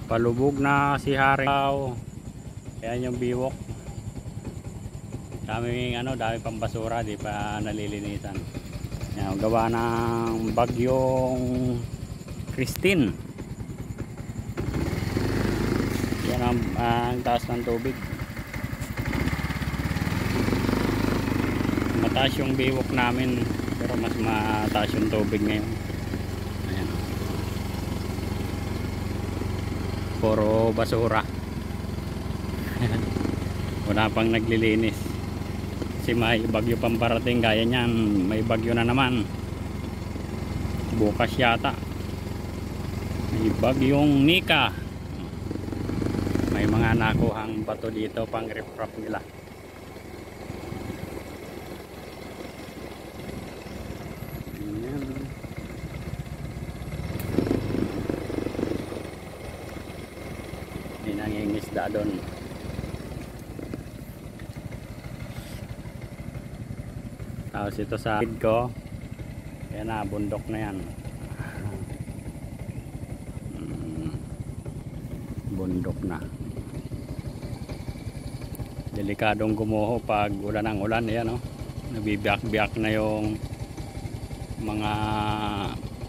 Palubog na si Hariw. Ayan yung biwok. Daming dami pang basura, di pa nalilinisan. Yan, gawa ng bagyong Christine. Yan ang taas ng tubig. Mataas yung biwok namin, pero mas mataas yung tubig ngayon. Ayan. Puro basura. Wala pang naglilinis. Kasi may bagyo pang parating, gaya niyan, may bagyo na naman. Bukas yata. May bagyong Nika. May mga nakuhang bato dito pang riprap nila. Ayan. May nangingisda doon. Tapos ito sa feed ko, yan na, bundok na yan. Bundok na. Delikadong gumuho pag ulan ng ulan, yan o. Nabibiyak-biyak na yung mga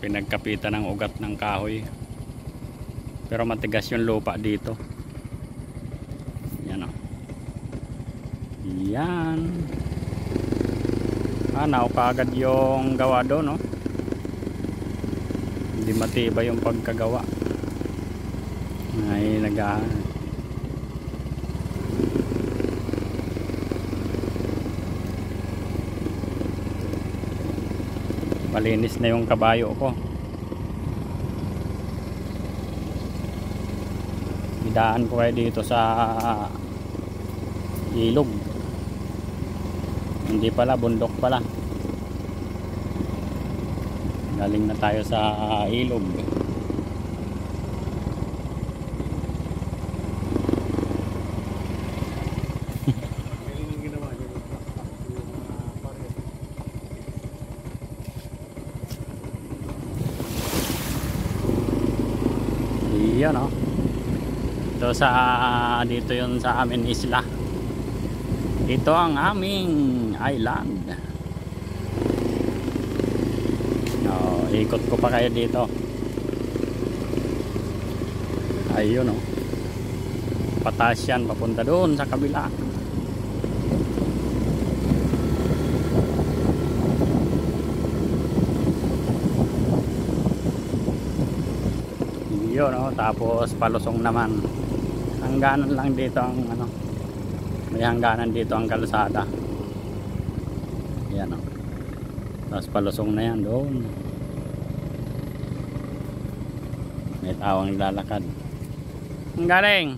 pinagkapitan ng ugat ng kahoy. Pero matigas yung lupa dito. Yan o. Yan. Naukagad yung gawa doon, no? Hindi matibay yung pagkagawa. Ay, malinis na yung kabayo ko. Idaan ko kayo dito sa ilog. Hindi pala, bundok pala. Galing na tayo sa ilog. Iyon, no? Ito dito yun sa amin isla. Ito ang aming island. Ikot ko pa kayo dito. Ayun, oh. Pataas yan, papunta doon sa kabila. Yun, oh. Tapos palusong naman. Hangganan lang dito ang may hangganan dito ang kalsada. Yan, oh. Tapos palusong na yan doon. May tawang lalakad. Ang galing.